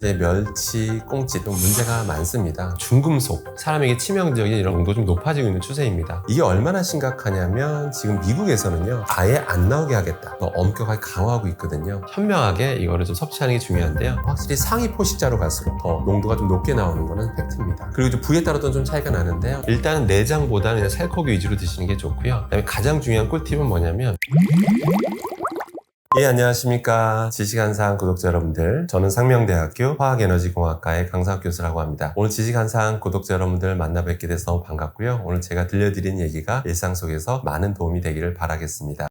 이제 멸치, 꽁치 좀 문제가 많습니다. 중금속, 사람에게 치명적인 이런 농도 좀 높아지고 있는 추세입니다. 이게 얼마나 심각하냐면 지금 미국에서는요 아예 안 나오게 하겠다, 엄격하게 강화하고 있거든요. 현명하게 이거를 좀 섭취하는 게 중요한데요, 확실히 상위 포식자로 갈수록 더 농도가 좀 높게 나오는 거는 팩트입니다. 그리고 좀 부위에 따라 좀 차이가 나는데요, 일단은 내장보다는 그냥 살코기 위주로 드시는 게 좋고요. 그다음에 가장 중요한 꿀팁은 뭐냐면, 안녕하십니까. 지식한상 구독자 여러분들, 저는 상명대학교 화학에너지공학과의 강사학 교수라고 합니다. 오늘 지식한상 구독자 여러분들 만나 뵙게 돼서 너무 반갑고요. 오늘 제가 들려드린 얘기가 일상 속에서 많은 도움이 되기를 바라겠습니다.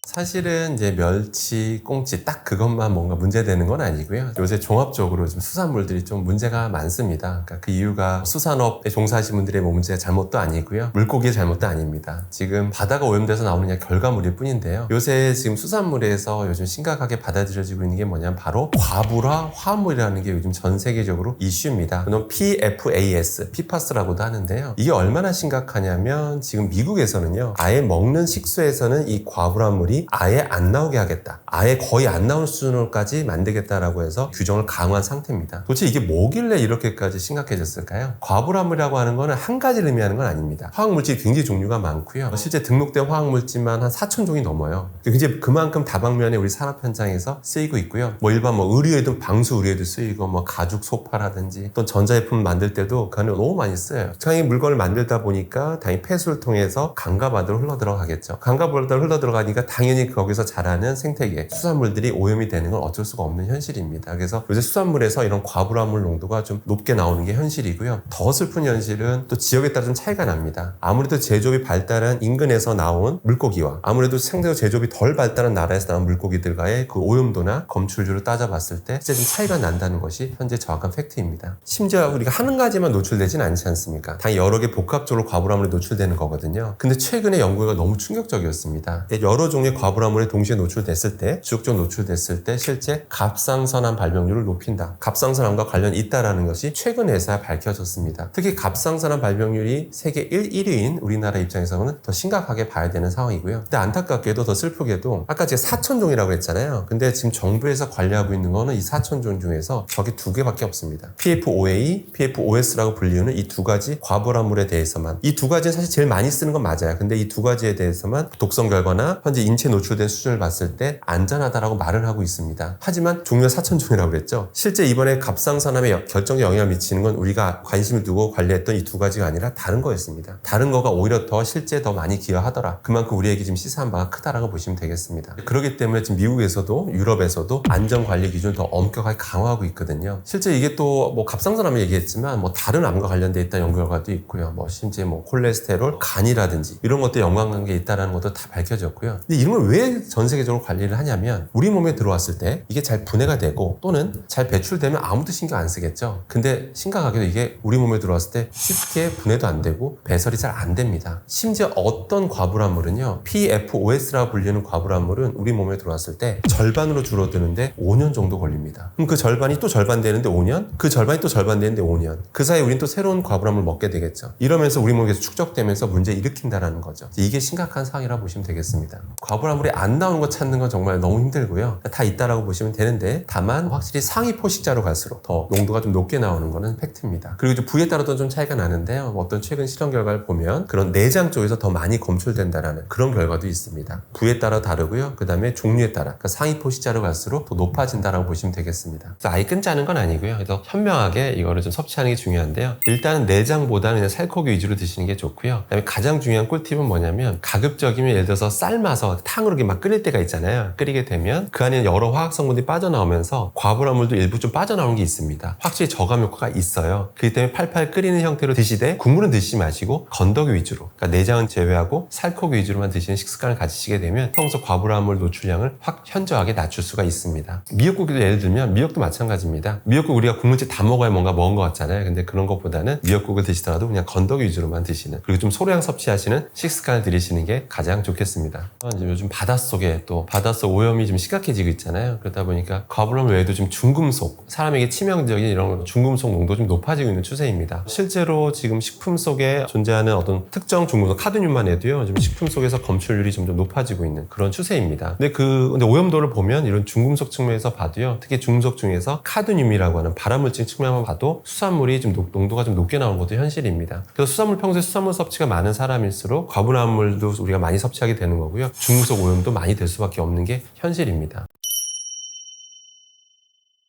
사실은 이제 멸치, 꽁치 딱 그것만 뭔가 문제되는 건 아니고요. 요새 종합적으로 좀 수산물들이 좀 문제가 많습니다. 그러니까 그 이유가 수산업에 종사하시는 분들의 문제의 잘못도 아니고요, 물고기의 잘못도 아닙니다. 지금 바다가 오염돼서 나오는 그냥 결과물일 뿐인데요, 요새 지금 수산물에서 요즘 심각하게 받아들여지고 있는 게 뭐냐면 바로 과불화 화합물이라는 게 요즘 전 세계적으로 이슈입니다. 그건 PFAS, PFAS라고도 하는데요, 이게 얼마나 심각하냐면 지금 미국에서는요 아예 먹는 식수에서는 이 과불화물이 아예 안 나오게 하겠다, 아예 거의 안 나올 수준으로까지 만들겠다라고 해서 규정을 강화한 상태입니다. 도대체 이게 뭐길래 이렇게까지 심각해졌을까요? 과불화물이라고 하는 거는 한 가지를 의미하는 건 아닙니다. 화학물질이 굉장히 종류가 많고요, 실제 등록된 화학물질만 한 4,000종이 넘어요. 이제 그만큼 다방면에 우리 산업 현장에서 쓰이고 있고요. 일반 의류에도, 방수 의류에도 쓰이고, 가죽 소파라든지 또 전자제품 만들 때도 그 안에 너무 많이 쓰여요. 당연히 물건을 만들다 보니까 당연히 폐수를 통해서 강과 바다로 흘러 들어가겠죠. 강과 바다로 흘러 들어가니까 당연히 거기서 자라는 생태계, 수산물들이 오염이 되는 건 어쩔 수가 없는 현실입니다. 그래서 요새 수산물에서 이런 과불화물 농도가 좀 높게 나오는 게 현실이고요. 더 슬픈 현실은 또 지역에 따라 좀 차이가 납니다. 아무래도 제조업이 발달한 인근에서 나온 물고기와 아무래도 상대적으로 제조업이 덜 발달한 나라에서 나온 물고기들과의 그 오염도나 검출률을 따져봤을 때 진짜 좀 차이가 난다는 것이 현재 정확한 팩트입니다. 심지어 우리가 한 가지만 노출되진 않지 않습니까? 당연히 여러 개 복합적으로 과불화물이 노출되는 거거든요. 근데 최근에 연구가 너무 충격적이었습니다. 여러 종류의 과불화물에 동시에 노출됐을 때, 지속적으로 노출됐을 때 실제 갑상선암 발병률을 높인다, 갑상선암과 관련이 있다는 것이 최근에서야 밝혀졌습니다. 특히 갑상선암 발병률이 세계 1위인 우리나라 입장에서는 더 심각하게 봐야 되는 상황이고요. 근데 안타깝게도 더 슬프게도 아까 제가 4,000종이라고 했잖아요. 근데 지금 정부에서 관리하고 있는 거는 이 4,000종 중에서 저게 2개밖에 없습니다. PFOA, PFOS라고 불리우는 이 두 가지 과불화물에 대해서만, 이 두 가지는 사실 제일 많이 쓰는 건 맞아요. 근데 이 두 가지에 대해서만 독성 결과나 현재 인체 노출된 수준을 봤을 때 안전하다라고 말을 하고 있습니다. 하지만 종류가 4,000종이라고 그랬죠. 실제 이번에 갑상선암에 결정적 영향을 미치는 건 우리가 관심을 두고 관리했던 이 두 가지가 아니라 다른 거였습니다. 다른 거가 오히려 더 실제 더 많이 기여하더라. 그만큼 우리에게 지금 시사한 바가 크다라고 보시면 되겠습니다. 그렇기 때문에 지금 미국에서도 유럽에서도 안전관리 기준을 더 엄격하게 강화하고 있거든요. 실제 이게 또 갑상선암을 얘기했지만 다른 암과 관련돼 있다는 연구 결과도 있고요. 심지어 콜레스테롤, 간이라든지 이런 것도 연관관계 있다는 것도 다 밝혀졌고요. 근데 이런 걸 왜 전 세계적으로 관리를 하냐면 우리 몸에 들어왔을 때 이게 잘 분해가 되고 또는 잘 배출되면 아무도 신경 안 쓰겠죠. 근데 심각하게도 이게 우리 몸에 들어왔을 때 쉽게 분해도 안 되고 배설이 잘 안 됩니다. 심지어 어떤 과불화물은요, PFOS라고 불리는 과불화물은 우리 몸에 들어왔을 때 절반으로 줄어드는데 5년 정도 걸립니다. 그럼 그 절반이 또 절반 되는데 5년? 그 절반이 또 절반 되는데 5년. 그 사이에 우린 또 새로운 과불화물을 먹게 되겠죠. 이러면서 우리 몸에서 축적되면서 문제를 일으킨다는 거죠. 이게 심각한 상황이라고 보시면 되겠습니다. 과불화물이 안 나오는 거 찾는 건 정말 너무 힘들고요. 다 있다라고 보시면 되는데, 다만 확실히 상위 포식자로 갈수록 더 농도가 좀 높게 나오는 거는 팩트입니다. 그리고 좀 부위에 따라도 좀 차이가 나는데요, 어떤 최근 실험 결과를 보면 그런 내장 쪽에서 더 많이 검출된다라는 그런 결과도 있습니다. 부위에 따라 다르고요. 그 다음에 종류에 따라, 그러니까 상위 포식자로 갈수록 더 높아진다라고 보시면 되겠습니다. 그래서 아예 끊지 않은 건 아니고요. 그래서 현명하게 이거를 좀 섭취하는 게 중요한데요, 일단은 내장보다는 그냥 살코기 위주로 드시는 게 좋고요. 그 다음에 가장 중요한 꿀팁은 뭐냐면, 가급적이면 예를 들어서 삶아서 탕으로 이렇게 막 끓일 때가 있잖아요. 끓이게 되면 그 안에 여러 화학 성분들이 빠져나오면서 과불화물도 일부 좀 빠져나오는 게 있습니다. 확실히 저감 효과가 있어요. 그렇기 때문에 팔팔 끓이는 형태로 드시되 국물은 드시지 마시고 건더기 위주로, 그러니까 내장은 제외하고 살코기 위주로만 드시는 식습관을 가지시게 되면 평소 과불화물 노출량을 확 현저하게 낮출 수가 있습니다. 미역국도 예를 들면 미역도 마찬가지입니다. 미역국 우리가 국물째 다 먹어야 뭔가 먹은 것 같잖아요. 근데 그런 것보다는 미역국을 드시더라도 그냥 건더기 위주로만 드시는, 그리고 좀 소량 섭취하시는 식습관을 들이시는 게 가장 좋겠습니다. 이제 요즘 요즘 바닷속에 또 바닷속 오염이 좀 심각해지고 있잖아요. 그러다 보니까 과부람 외에도 지금 중금속, 사람에게 치명적인 이런 중금속 농도 좀 높아지고 있는 추세입니다. 실제로 지금 식품 속에 존재하는 어떤 특정 중금속, 카드뮴만 해도요, 지금 식품 속에서 검출률이 점점 높아지고 있는 그런 추세입니다. 근데 오염도를 보면 이런 중금속 측면에서 봐도요, 특히 중금속 중에서 카드뮴이라고 하는 발암물질 측면만 봐도 수산물이 좀 농도가 좀 높게 나오는 것도 현실입니다. 그래서 평소에 수산물 섭취가 많은 사람일수록 과분함물도 우리가 많이 섭취하게 되는 거고요. 중금속 오염도 많이 될 수밖에 없는 게 현실입니다.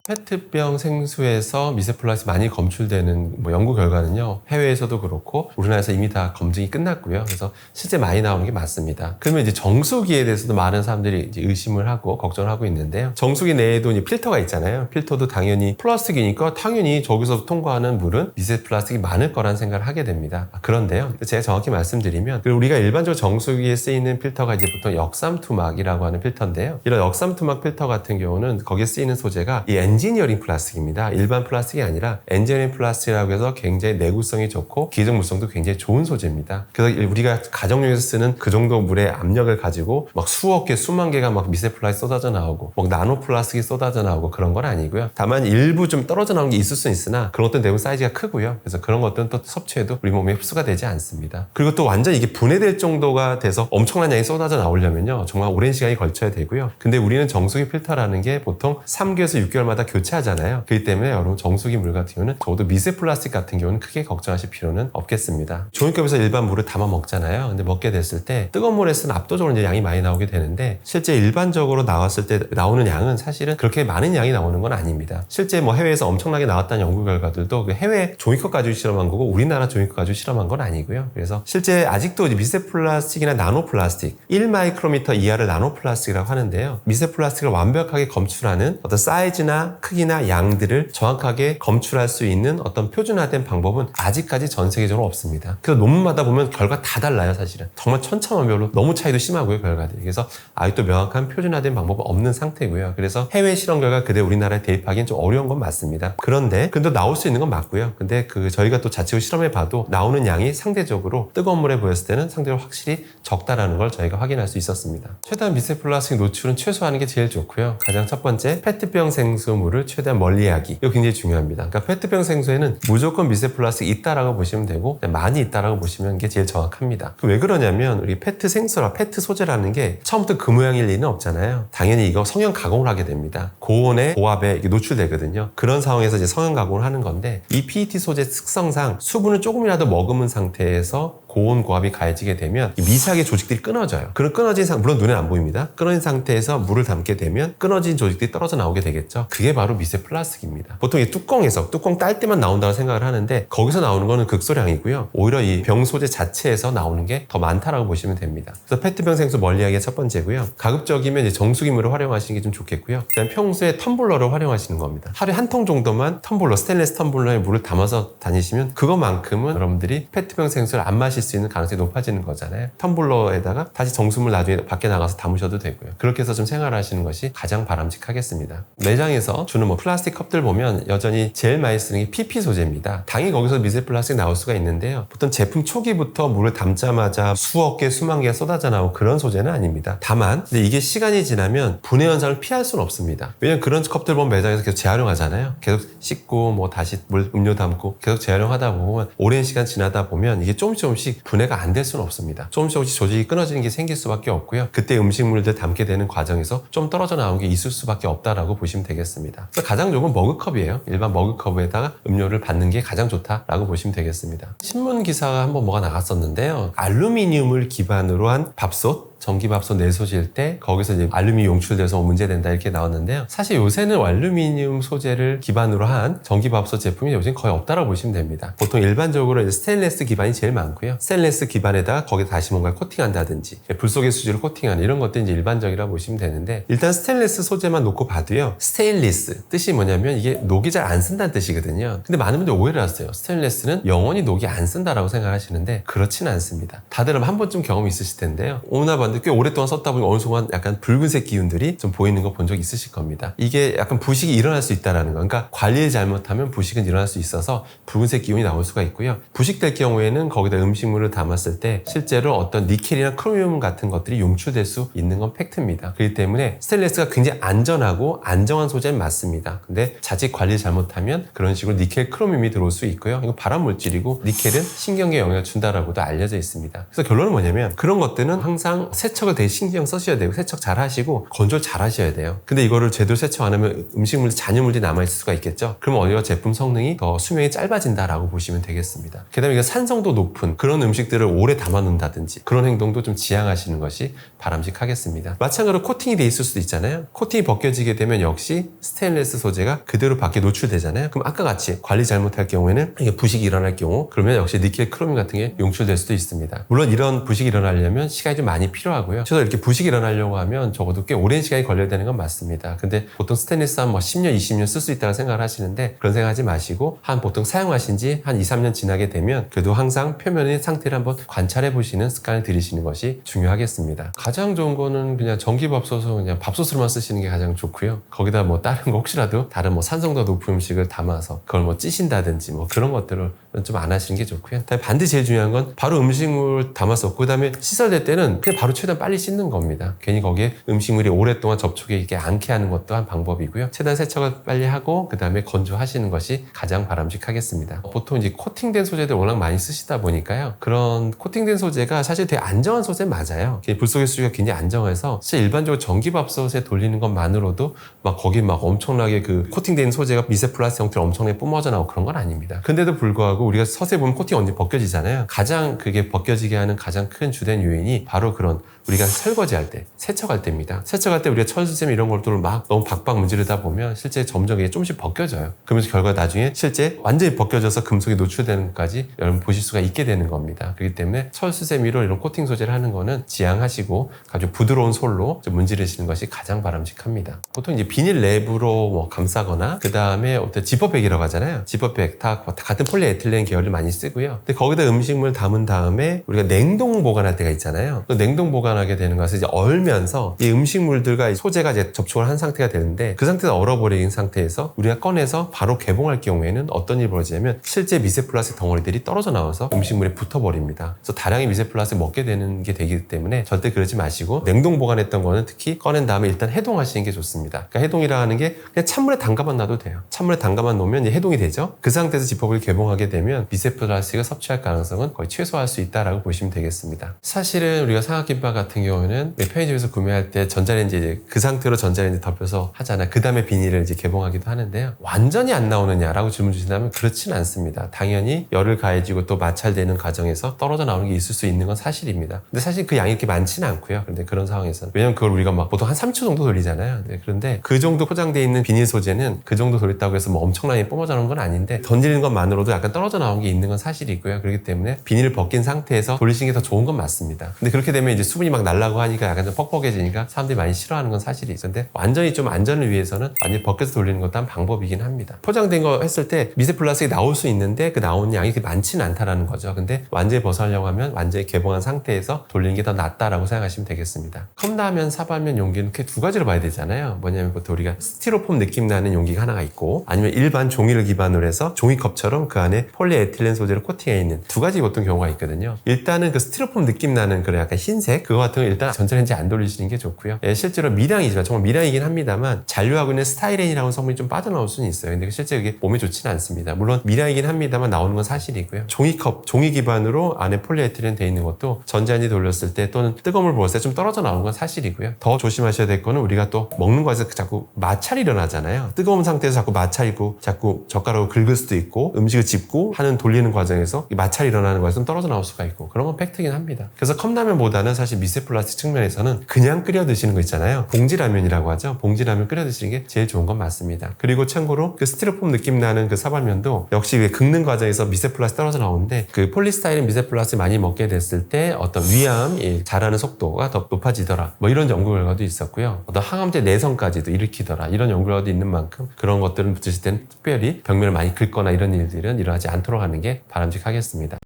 페트병 생수에서 미세플라스틱 많이 검출되는 연구 결과는요, 해외에서도 그렇고 우리나라에서 이미 다 검증이 끝났고요. 그래서 실제 많이 나오는 게 맞습니다. 그러면 이제 정수기에 대해서도 많은 사람들이 이제 의심을 하고 걱정을 하고 있는데요. 정수기 내에도 이제 필터가 있잖아요. 필터도 당연히 플라스틱이니까 당연히 저기서 통과하는 물은 미세플라스틱이 많을 거란 생각을 하게 됩니다. 그런데요, 제가 정확히 말씀드리면 우리가 일반적으로 정수기에 쓰이는 필터가 이제 보통 역삼투막이라고 하는 필터인데요. 이런 역삼투막 필터 같은 경우는 거기에 쓰이는 소재가 이 엔지니어링 플라스틱입니다. 일반 플라스틱이 아니라 엔지니어링 플라스틱이라고 해서 굉장히 내구성이 좋고 기존 물성도 굉장히 좋은 소재입니다. 그래서 우리가 가정용에서 쓰는 그 정도 물의 압력을 가지고 막 수억 개, 수만 개가 막 미세 플라스틱 쏟아져 나오고 막 나노 플라스틱이 쏟아져 나오고 그런 건 아니고요. 다만 일부 좀 떨어져 나오는 게 있을 수는 있으나 그런 것들은 대부분 사이즈가 크고요. 그래서 그런 것들은 또 섭취해도 우리 몸에 흡수가 되지 않습니다. 그리고 또 완전 이게 분해될 정도가 돼서 엄청난 양이 쏟아져 나오려면요, 정말 오랜 시간이 걸쳐야 되고요. 근데 우리는 정수기 필터라는 게 보통 3개월에서 6개월마다 교체하잖아요. 그렇기 때문에 여러분 정수기 물 같은 경우는 적어도 미세 플라스틱 같은 경우는 크게 걱정하실 필요는 없겠습니다. 종이컵에서 일반 물을 담아 먹잖아요. 근데 먹게 됐을 때 뜨거운 물에서는 압도적으로 이제 양이 많이 나오게 되는데 실제 일반적으로 나왔을 때 나오는 양은 사실은 그렇게 많은 양이 나오는 건 아닙니다. 실제 뭐 해외에서 엄청나게 나왔다는 연구 결과들도 그 해외 종이컵 가지고 실험한 거고 우리나라 종이컵 가지고 실험한 건 아니고요. 그래서 실제 아직도 미세 플라스틱이나 나노 플라스틱 1마이크로미터 이하를 나노 플라스틱이라고 하는데요. 미세 플라스틱을 완벽하게 검출하는 어떤 사이즈나 크기나 양들을 정확하게 검출할 수 있는 어떤 표준화된 방법은 아직까지 전 세계적으로 없습니다. 그래서 논문마다 보면 결과 다 달라요, 사실은. 정말 천차만별로 너무 차이도 심하고요, 결과들이. 그래서 아직도 명확한 표준화된 방법은 없는 상태고요. 그래서 해외 실험 결과 그대로 우리나라에 대입하기는 좀 어려운 건 맞습니다. 그런데 나올 수 있는 건 맞고요. 근데 저희가 또 자체로 실험해 봐도 나오는 양이 상대적으로 뜨거운 물에 보였을 때는 상대적으로 확실히 적다라는 걸 저희가 확인할 수 있었습니다. 최대한 미세 플라스틱 노출은 최소화하는 게 제일 좋고요. 가장 첫 번째, 페트병 생수물을 최대한 멀리하기. 이거 굉장히 중요합니다. 그러니까 페트병 생수에는 무조건 미세 플라스틱이 있다라고 보시면 되고 많이 있다라고 보시면 이게 제일 정확합니다. 왜 그러냐면 우리 페트 생수라 페트 소재라는 게 처음부터 그 모양일 리는 없잖아요. 당연히 이거 성형 가공을 하게 됩니다. 고온의 고압에 노출되거든요. 그런 상황에서 이제 성형 가공을 하는 건데 이 PET 소재 특성상 수분을 조금이라도 머금은 상태에서 고온 고압이 가해지게 되면 미세하게 조직들이 끊어져요. 그런 끊어진 물론 눈에 안 보입니다. 끊어진 상태에서 물을 담게 되면 끊어진 조직들이 떨어져 나오게 되겠죠. 그게 바로 미세 플라스틱입니다. 보통 이 뚜껑 딸 때만 나온다고 생각을 하는데 거기서 나오는 거는 극소량이고요. 오히려 이 병 소재 자체에서 나오는 게 더 많다라고 보시면 됩니다. 그래서 페트병 생수 멀리하기가 첫 번째고요. 가급적이면 이제 정수기물을 활용하시는 게 좀 좋겠고요. 그다음 평소에 텀블러를 활용하시는 겁니다. 하루에 한 통 정도만 스테인리스 텀블러에 물을 담아서 다니시면 그것만큼은 여러분들이 페트병 생수를 안 마실 수 있는 가능성이 높아지는 거잖아요. 텀블러에다가 다시 정수물 나중에 밖에 나가서 담으셔도 되고요. 그렇게 해서 좀 생활하시는 것이 가장 바람직하겠습니다. 매장에서 주는 플라스틱 컵들 보면 여전히 제일 많이 쓰는 게 PP 소재입니다. 당연히 거기서 미세 플라스틱 나올 수가 있는데요. 보통 제품 초기부터 물을 담자마자 수억 개, 수만 개가 쏟아져 나오고 그런 소재는 아닙니다. 다만 이게 시간이 지나면 분해 현상을 피할 수는 없습니다. 왜냐면 그런 컵들 보면 매장에서 계속 재활용하잖아요. 계속 씻고 다시 음료 담고 계속 재활용하다 보면 오랜 시간 지나다 보면 이게 조금씩 분해가 안 될 수는 없습니다. 조금씩 조직이 끊어지는 게 생길 수밖에 없고요. 그때 음식물들 담게 되는 과정에서 좀 떨어져 나온 게 있을 수밖에 없다라고 보시면 되겠습니다. 그래서 가장 좋은 건 머그컵이에요. 일반 머그컵에다가 음료를 받는 게 가장 좋다라고 보시면 되겠습니다. 신문 기사가 한번 뭐가 나갔었는데요. 알루미늄을 기반으로 한 밥솥, 전기밥솥 내소질 때 거기서 이제 알루미늄 용출돼서 문제된다 이렇게 나왔는데요. 사실 요새는 알루미늄 소재를 기반으로 한 전기밥솥 제품이 요즘 거의 없다라고 보시면 됩니다. 보통 일반적으로 이제 스테인리스 기반이 제일 많고요. 스테인리스 기반에다가 거기에 다시 뭔가 코팅한다든지 불 속의 수지를 코팅하는 이런 것들이 이제 일반적이라고 보시면 되는데 일단 스테인리스 소재만 놓고 봐도요. 스테인리스 뜻이 뭐냐면 이게 녹이 잘 안 쓴다는 뜻이거든요. 근데 많은 분들이 오해를 하세요. 스테인리스는 영원히 녹이 안 쓴다라고 생각하시는데 그렇지는 않습니다. 다들 한 번쯤 경험이 있으실 텐데요. 오나 봤는데 꽤 오랫동안 썼다 보니 어느 순간 약간 붉은색 기운들이 좀 보이는 거 본 적 있으실 겁니다. 이게 약간 부식이 일어날 수 있다는 거. 그러니까 관리를 잘못하면 부식은 일어날 수 있어서 붉은색 기운이 나올 수가 있고요. 부식될 경우에는 거기다 음식물을 담았을 때 실제로 어떤 니켈이나 크로미움 같은 것들이 용출될 수 있는 건 팩트입니다. 그렇기 때문에 스테인리스가 굉장히 안전하고 안정한 소재는 맞습니다. 근데 자칫 관리 잘못하면 그런 식으로 니켈, 크로미움이 들어올 수 있고요. 이거 발암 물질이고 니켈은 신경에 영향을 준다라고도 알려져 있습니다. 그래서 결론은 뭐냐면 그런 것들은 항상 세척을 되게 신경 쓰셔야 되고 세척 잘 하시고 건조를 잘 하셔야 돼요. 근데 이거를 제대로 세척 안 하면 음식물 잔여물들이 남아있을 수가 있겠죠. 그러면 오히려 제품 성능이 더 수명이 짧아진다라고 보시면 되겠습니다. 게다가 이게 산성도 높은 그런 음식들을 오래 담아놓는다든지 그런 행동도 좀 지양하시는 것이 바람직하겠습니다. 마찬가지로 코팅이 돼 있을 수도 있잖아요. 코팅이 벗겨지게 되면 역시 스테인리스 소재가 그대로 밖에 노출되잖아요. 그럼 아까 같이 관리 잘못할 경우에는 이게 부식이 일어날 경우 그러면 역시 니켈, 크로미움 같은 게 용출될 수도 있습니다. 물론 이런 부식이 일어나려면 시간이 좀 많이 필요하고요. 그래서 이렇게 부식이 일어나려고 하면 적어도 꽤 오랜 시간이 걸려야 되는 건 맞습니다. 근데 보통 스테인리스 한 10년, 20년 쓸 수 있다고 생각을 하시는데 그런 생각하지 마시고 한 보통 사용하신 지 한 2, 3년 지나게 되면 그래도 항상 표면의 상태를 한번 관찰해 보시는 습관을 들이시는 것이 중요하겠습니다. 가장 좋은 거는 그냥 전기밥솥을 그냥 밥솥으로만 쓰시는 게 가장 좋고요. 거기다 뭐 다른 거 혹시라도 다른 뭐 산성도 높은 음식을 담아서 그걸 뭐 찌신다든지 뭐 그런 것들을 좀 안 하시는 게 좋고요. 반드시 제일 중요한 건 바로 음식물 담아서 그 다음에 시설될 때는 그냥 바로 최대한 빨리 씻는 겁니다. 괜히 거기에 음식물이 오랫동안 접촉에 있게 않게 하는 것도 한 방법이고요. 최대한 세척을 빨리 하고 그 다음에 건조하시는 것이 가장 바람직하겠습니다. 보통 이제 코팅된 소재들 워낙 많이 쓰시다 보니까요. 그런 코팅된 소재가 사실 되게 안정한 소재 맞아요. 불속의 수위가 굉장히 안정해서 사실 일반적으로 전기밥솥에 돌리는 것만으로도 막 거기 막 엄청나게 그 코팅된 소재가 미세 플라스틱 형태로 엄청나게 뿜어져 나오고 그런 건 아닙니다. 근데도 불구하고 우리가 서서히 보면 코팅이 언제 벗겨지잖아요. 가장 그게 벗겨지게 하는 가장 큰 주된 요인이 바로 그런 우리가 설거지할 때, 세척할 때입니다. 세척할 때 우리가 철수세미 이런 것들을 막 너무 박박 문지르다 보면 실제 점점 이게 조금씩 벗겨져요. 그러면서 결과 나중에 실제 완전히 벗겨져서 금속이 노출되는 것까지 여러분 보실 수가 있게 되는 겁니다. 그렇기 때문에 철수세미로 이런 코팅 소재를 하는 거는 지양하시고 아주 부드러운 솔로 좀 문지르시는 것이 가장 바람직합니다. 보통 이제 비닐 랩으로 뭐 감싸거나 그 다음에 어떤 지퍼백이라고 하잖아요. 지퍼백 다 같은 폴리에틸렌 계열을 많이 쓰고요. 근데 거기다 음식물 담은 다음에 우리가 냉동 보관할 때가 있잖아요. 또 냉동 보관하게 되는 것은 이제 얼면서 이 음식물들과 소재가 이제 접촉을 한 상태가 되는데 그 상태에서 얼어버린 상태에서 우리가 꺼내서 바로 개봉할 경우에는 어떤 일이 벌어지냐면 실제 미세 플라스틱 덩어리들이 떨어져 나와서 음식물에 붙어버립니다. 그래서 다량의 미세 플라스틱 먹게 되는 게 되기 때문에 절대 그러지 마시고 냉동 보관했던 거는 특히 꺼낸 다음에 일단 해동하시는 게 좋습니다. 그러니까 해동이라 하는 게 그냥 찬물에 담가만 놔도 돼요. 찬물에 담가만 놓으면 이제 해동이 되죠. 그 상태에서 지퍼백을 개봉하게 되면 미세 플라스틱을 섭취할 가능성은 거의 최소화할 수 있다라고 보시면 되겠습니다. 사실은 우리가 삼각김밥 같은 경우는 편의점에서 구매할 때 전자레인지 이제 그 상태로 전자레인지 덮여서 하잖아요. 그 다음에 비닐을 이제 개봉하기도 하는데요. 완전히 안 나오느냐라고 질문 주신다면 그렇진 않습니다. 당연히 열을 가해지고 또 마찰되는 과정에서 떨어져 나오는 게 있을 수 있는 건 사실입니다. 근데 사실 그 양이 이렇게 많지는 않고요. 그런데 그런 상황에서는 왜냐면 그걸 우리가 막 보통 한 3초 정도 돌리잖아요. 그런데 그 정도 포장되어 있는 비닐 소재는 그 정도 돌렸다고 해서 뭐 엄청나게 뿜어져 나오는 건 아닌데 던지는 것만으로도 약간 떨어져 나온 게 있는 건 사실이고요. 그렇기 때문에 비닐을 벗긴 상태에서 돌리시는 게 더 좋은 건 맞습니다. 근데 그렇게 되면 이제 수분이 막 날라고 하니까 약간 좀 퍽퍽해지니까 사람들이 많이 싫어하는 건 사실이 있는데 완전히 좀 안전을 위해서는 완전히 벗겨서 돌리는 것도 한 방법이긴 합니다. 포장된 거 했을 때 미세 플라스틱이 나올 수 있는데 그 나오는 양이 그렇게 많지는 않다라는 거죠. 근데 완전히 벗어나려고 하면 완전히 개봉한 상태에서 돌리는 게 더 낫다라고 생각하시면 되겠습니다. 컵라면, 사발면 용기는 이렇게 두 가지로 봐야 되잖아요. 뭐냐면 보통 우리가 스티로폼 느낌 나는 용기가 하나가 있고 아니면 일반 종이를 기반으로 해서 종이컵처럼 그 안에 폴리에틸렌 소재로 코팅해 있는 두 가지 보통 경우가 있거든요. 일단은 그 스티로폼 느낌 나는 그런 약간 흰색 그거 같은 거 일단 전자레인지 안 돌리시는 게 좋고요. 실제로 미량이지만 정말 미량이긴 합니다만 잔류하고 있는 스타이렌이라는 성분이 좀 빠져나올 수는 있어요. 근데 실제 그게 몸에 좋지는 않습니다. 물론 미량이긴 합니다만 나오는 건 사실이고요. 종이컵, 종이 기반으로 안에 폴리에틸렌 돼 있는 것도 전자레인지 돌렸을 때 또는 뜨거운 물 부었을 때 좀 떨어져 나오는 건 사실이고요. 더 조심하셔야 될 거는 우리가 또 먹는 거에서 자꾸 마찰이 일어나잖아요. 뜨거운 상태에서 자꾸 마찰이고 자꾸 젓가락으로 긁을 수도 있고 음식을 짚고 하는 돌리는 과정에서 마찰이 일어나는 거에서 좀 떨어져 나올 수가 있고 그런 건 팩트긴 합니다. 그래서 컵라면보다는 사실 미세 플라스틱 측면에서는 그냥 끓여 드시는 거 있잖아요. 봉지라면이라고 하죠. 봉지라면 끓여 드시는 게 제일 좋은 건 맞습니다. 그리고 참고로 그 스티로폼 느낌 나는 그 사발면도 역시 긁는 과정에서 미세 플라스틱 떨어져 나오는데 그 폴리스타이렌 미세 플라스틱 많이 먹게 됐을 때 어떤 위암 자라는 속도가 더 높아지더라. 뭐 이런 연구 결과도 있었고요. 어떤 항암제 내성까지도 일으키더라. 이런 연구 결과도 있는 만큼 그런 것들은 드실 때는 특별히 벽면을 많이 긁거나 이런 일들은 일어나지 않도록 하는 게 바람직하겠습니다.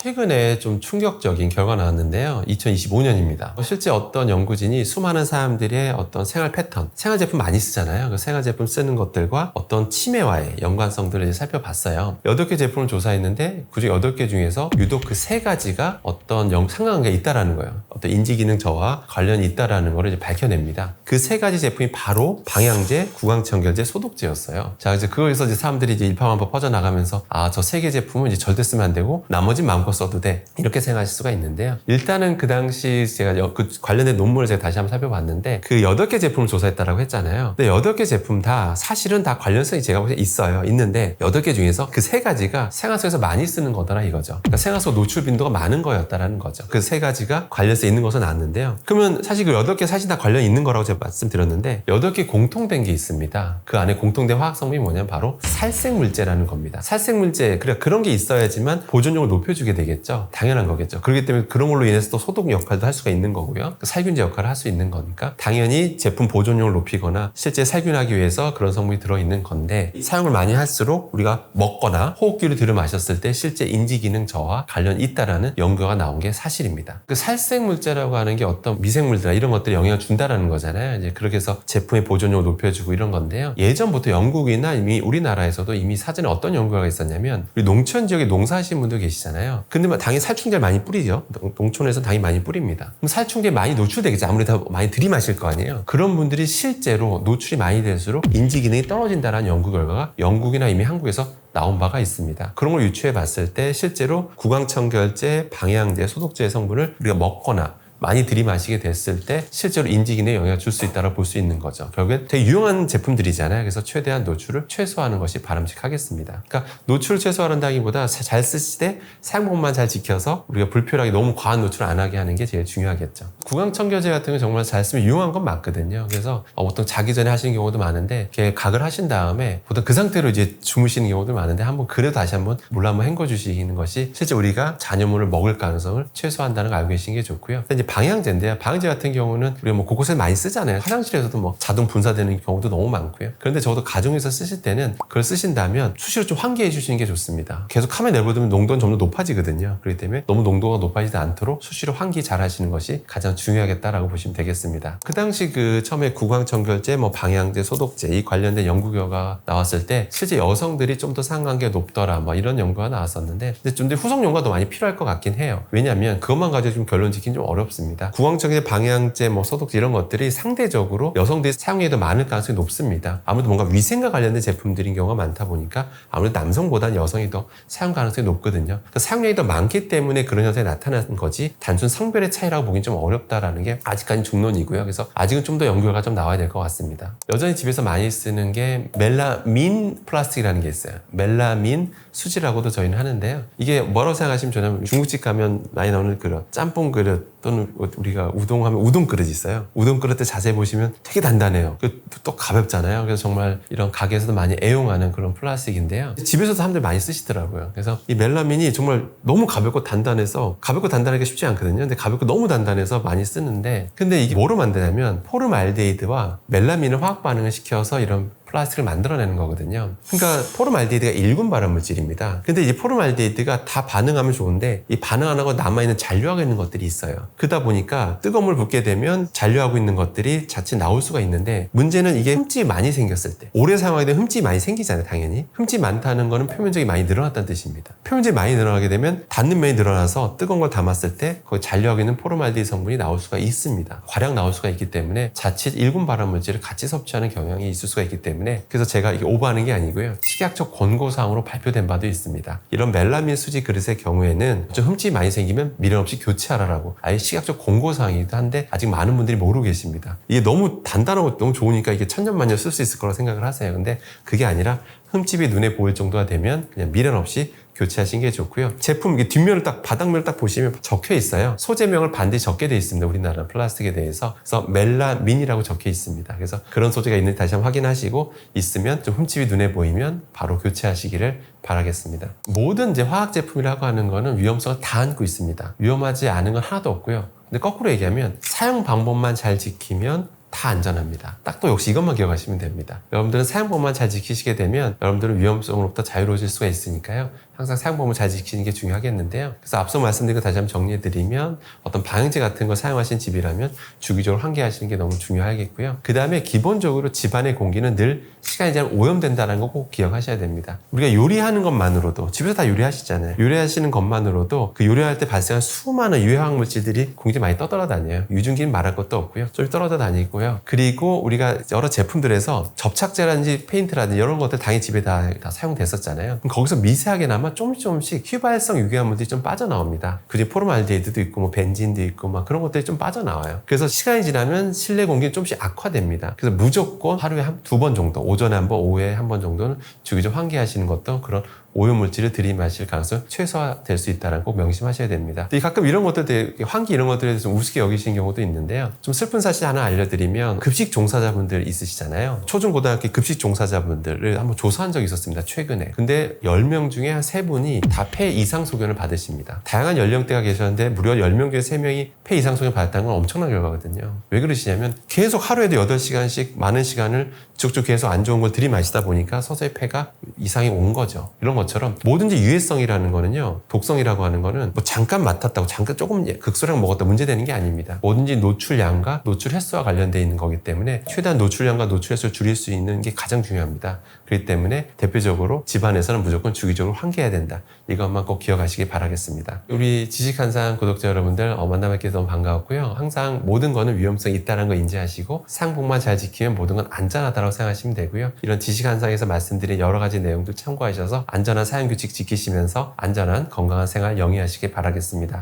최근에 좀 충격적인 결과 나왔는데요. 2025년입니다. 실제 어떤 연구진이 수많은 사람들의 어떤 생활 패턴, 생활 제품 많이 쓰잖아요. 그 생활 제품 쓰는 것들과 어떤 치매와의 연관성들을 이제 살펴봤어요. 8개 제품을 조사했는데 그중 8개 중에서 유독 그 3가지가 어떤 상관관계가 있다라는 거예요. 어떤 인지기능 저하 관련이 있다라는 걸 이제 밝혀냅니다. 그 3가지 제품이 바로 방향제, 구강청결제, 소독제였어요. 자, 이제 그거에서 이제 사람들이 이제 일파만파 퍼져나가면서 저 3개 제품은 이제 절대 쓰면 안 되고 나머지 마음껏 써도 돼. 이렇게 생각하실 수가 있는데요. 일단은 그 당시 제가 그 관련된 논문을 제가 다시 한번 살펴봤는데 그 8개 제품을 조사했다라고 했잖아요. 근데 8개 제품 다 사실은 다 관련성이 제가 보기엔 있어요. 있는데 8개 중에서 그 3가지가 생활 속에서 많이 쓰는 거더라 이거죠. 그러니까 생활 속 노출 빈도가 많은 거였다라는 거죠. 그 3가지가 관련성 있는 것은 나왔는데요. 그러면 사실 그 8개 사실 다 관련 있는 거라고 제가 말씀드렸는데 8개 공통된 게 있습니다. 그 안에 공통된 화학 성분이 뭐냐면 바로 살생물제라는 겁니다. 살생물제, 그런 게 있어야지만 보존력을 높여주게 되겠죠. 당연한 거겠죠. 그렇기 때문에 그런 걸로 인해서 또 소독 역할도 할 수가 있는 거고요. 살균제 역할을 할 수 있는 거니까 당연히 제품 보존력을 높이거나 실제 살균하기 위해서 그런 성분이 들어있는 건데 사용을 많이 할수록 우리가 먹거나 호흡기로 들여 마셨을 때 실제 인지기능 저하 관련이 있다라는 연구가 나온 게 사실입니다. 그 살생물제라고 하는 게 어떤 미생물들 이런 것들이 영향을 준다라는 거잖아요. 이제 그렇게 해서 제품의 보존력을 높여주고 이런 건데요. 예전부터 영국이나 이미 우리나라에서도 이미 사전에 어떤 연구가 있었냐면 우리 농촌 지역에 농사하시는 분들 계시잖아요. 근데 당연히 살충제를 많이 뿌리죠. 농촌에서 당연히 많이 뿌립니다. 그럼 살충제에 많이 노출되겠죠. 아무래도 많이 들이마실 거 아니에요. 그런 분들이 실제로 노출이 많이 될수록 인지기능이 떨어진다는 연구 결과가 영국이나 이미 한국에서 나온 바가 있습니다. 그런 걸 유추해 봤을 때 실제로 구강청결제, 방향제, 소독제의 성분을 우리가 먹거나 많이 들이마시게 됐을 때 실제로 인지기능에 영향을 줄 수 있다고 볼 수 있는 거죠. 결국엔 되게 유용한 제품들이잖아요. 그래서 최대한 노출을 최소화하는 것이 바람직하겠습니다. 그러니까 노출을 최소화한다기보다 잘 쓰실 때 사용법만 잘 지켜서 우리가 불필요하게 너무 과한 노출을 안 하게 하는 게 제일 중요하겠죠. 구강청결제 같은 건 정말 잘 쓰면 유용한 건 맞거든요. 그래서 보통 자기 전에 하시는 경우도 많은데 이렇게 각을 하신 다음에 보통 그 상태로 이제 주무시는 경우도 많은데 한번 그래도 다시 한번 물로 한번 헹궈 주시는 것이 실제 우리가 잔여물을 먹을 가능성을 최소화한다는 걸 알고 계시는 게 좋고요. 이제 방향제인데요. 방향제 같은 경우는 우리가 곳곳에 많이 쓰잖아요. 화장실에서도 자동 분사되는 경우도 너무 많고요. 그런데 적어도 가정에서 쓰실 때는 그걸 쓰신다면 수시로 좀 환기해 주시는 게 좋습니다. 계속 카메라 내버려두면 농도는 점점 높아지거든요. 그렇기 때문에 너무 농도가 높아지지 않도록 수시로 환기 잘 하시는 것이 가장 중요하겠다라고 보시면 되겠습니다. 그 당시 처음에 구강청결제, 방향제, 소독제 이 관련된 연구 결과가 나왔을 때 실제 여성들이 좀 더 상관계가 높더라 이런 연구가 나왔었는데 근데 좀 더 후속 연구가 더 많이 필요할 것 같긴 해요. 왜냐하면 그것만 가지고 좀 결론 짓기는 좀 어렵습니다. 구강청결제, 방향제, 소독제 이런 것들이 상대적으로 여성들이 사용량이 더 많을 가능성이 높습니다. 아무래도 뭔가 위생과 관련된 제품들인 경우가 많다 보니까 아무래도 남성보다는 여성이 더 사용 가능성이 높거든요. 그러니까 사용량이 더 많기 때문에 그런 현상이 나타나는 거지 단순 성별의 차이라고 보기는 좀 어렵다라는 게 아직까지 중론이고요. 그래서 아직은 좀 더 연구가 좀 나와야 될 것 같습니다. 여전히 집에서 많이 쓰는 게 멜라민 플라스틱이라는 게 있어요. 멜라민 수지라고도 저희는 하는데요. 이게 뭐라고 생각하시면 좋냐면 중국집 가면 많이 나오는 그릇, 짬뽕 그릇 또는 우리가 우동하면 우동 그릇 있어요. 우동 그릇 때 자세히 보시면 되게 단단해요. 또 가볍잖아요. 그래서 정말 이런 가게에서도 많이 애용하는 그런 플라스틱인데요. 집에서도 사람들이 많이 쓰시더라고요. 그래서 이 멜라민이 정말 너무 가볍고 단단해서 가볍고 단단하기가 쉽지 않거든요. 근데 가볍고 너무 단단해서 많이 쓰는데 근데 이게 뭐로 만드냐면 포름알데히드와 멜라민을 화학 반응을 시켜서 이런 플라스틱을 만들어내는 거거든요. 그러니까 포름알데히드가 1군 발암물질입니다. 근데 이 포름알데히드가 다 반응하면 좋은데 이 반응 안 하고 남아있는 잔류하고 있는 것들이 있어요. 그러다 보니까 뜨거운 물 붓게 되면 잔류하고 있는 것들이 자칫 나올 수가 있는데 문제는 이게 흠집이 많이 생겼을 때 오래 사용하게 되면 흠집이 많이 생기잖아요. 당연히. 흠집이 많다는 거는 표면적이 많이 늘어났다는 뜻입니다. 표면적이 많이 늘어나게 되면 닿는 면이 늘어나서 뜨거운 걸 담았을 때 거기 잔류하고 있는 포름알데히드 성분이 나올 수가 있습니다. 과량 나올 수가 있기 때문에 자칫 1군 발암물질을 같이 섭취하는 경향이 있을 수가 있기 때문에 그래서 제가 이게 오버하는 게 아니고요. 식약처 권고사항으로 발표된 바도 있습니다. 이런 멜라민 수지 그릇의 경우에는 좀 흠집이 많이 생기면 미련 없이 교체하라고 아예 식약처 권고사항이기도 한데 아직 많은 분들이 모르고 계십니다. 이게 너무 단단하고 너무 좋으니까 이게 천년만년 쓸 수 있을 거라고 생각을 하세요. 근데 그게 아니라 흠집이 눈에 보일 정도가 되면 그냥 미련 없이 교체하시는 게 좋고요. 제품 이게 뒷면을 바닥면을 보시면 적혀 있어요. 소재명을 반드시 적게 되어 있습니다. 우리나라 플라스틱에 대해서. 그래서 멜라민이라고 적혀 있습니다. 그래서 그런 소재가 있는지 다시 한번 확인하시고 있으면 좀 흠집이 눈에 보이면 바로 교체하시기를 바라겠습니다. 모든 이제 화학 제품이라고 하는 거는 위험성을 다 안고 있습니다. 위험하지 않은 건 하나도 없고요. 근데 거꾸로 얘기하면 사용 방법만 잘 지키면 다 안전합니다. 딱 또 역시 이것만 기억하시면 됩니다. 여러분들은 사용법만 잘 지키시게 되면 여러분들은 위험성으로부터 자유로워질 수가 있으니까요. 항상 사용법을 잘 지키는 게 중요하겠는데요. 그래서 앞서 말씀드린 거 다시 한번 정리해드리면 어떤 방향제 같은 거 사용하신 집이라면 주기적으로 환기하시는 게 너무 중요하겠고요. 그 다음에 기본적으로 집안의 공기는 늘 시간이 지나면 오염된다는 거 꼭 기억하셔야 됩니다. 우리가 요리하는 것만으로도 집에서 다 요리하시잖아요. 요리하시는 것만으로도 그 요리할 때 발생한 수많은 유해화학 물질들이 공기에 많이 떠돌아다녀요. 유증기는 말할 것도 없고요. 좀 떨어져다니고요. 그리고 우리가 여러 제품들에서 접착제라든지 페인트라든지 이런 것들 당연히 집에 다 사용됐었잖아요. 그럼 거기서 미세하게나마 조금씩 휘발성 유해물들이 좀 빠져나옵니다. 그중에 포르말데히드도 있고 뭐 벤진도 있고 막 그런 것들이 좀 빠져나와요. 그래서 시간이 지나면 실내 공기는 조금씩 악화됩니다. 그래서 무조건 하루에 두 번 정도, 오전에 한 번, 오후에 한 번 정도는 주기적 환기하시는 것도 그런 오염물질을 들이마실 가능성이 최소화될 수 있다는 꼭 명심하셔야 됩니다. 가끔 이런 것들, 환기 이런 것들에 대해서 좀 우습게 여기시는 경우도 있는데요. 좀 슬픈 사실 하나 알려드리면 급식 종사자분들 있으시잖아요. 초중고등학교 급식 종사자분들을 한번 조사한 적이 있었습니다. 최근에. 근데 10명 중에 한 3분이 다 폐 이상 소견을 받으십니다. 다양한 연령대가 계셨는데 무려 10명 중에 3명이 폐 이상 소견을 받았다는 건 엄청난 결과거든요. 왜 그러시냐면 계속 하루에도 8시간씩 많은 시간을 쭉쭉 계속 안 좋은 걸 들이마시다 보니까 서서히 폐가 이상이 온 거죠. 이런 것처럼 뭐든지 유해성이라는 거는요, 독성이라고 하는 거는 뭐 잠깐 맡았다고 잠깐 조금 극소량 먹었다 문제되는 게 아닙니다. 뭐든지 노출량과 노출 횟수와 관련되어 있는 거기 때문에 최대한 노출량과 노출 횟수를 줄일 수 있는 게 가장 중요합니다. 그렇기 때문에 대표적으로 집안에서는 무조건 주기적으로 환기해야 된다. 이것만 꼭 기억하시기 바라겠습니다. 우리 지식한상 구독자 여러분들 만나뵙게 너무 반가웠고요. 항상 모든 거는 위험성이 있다는 거 인지하시고 사용법만 잘 지키면 모든 건 안전하다고 생각하시면 되고요. 이런 지식한상에서 말씀드린 여러 가지 내용들 참고하셔서 안전한 사용규칙 지키시면서 안전한 건강한 생활 영위하시길 바라겠습니다.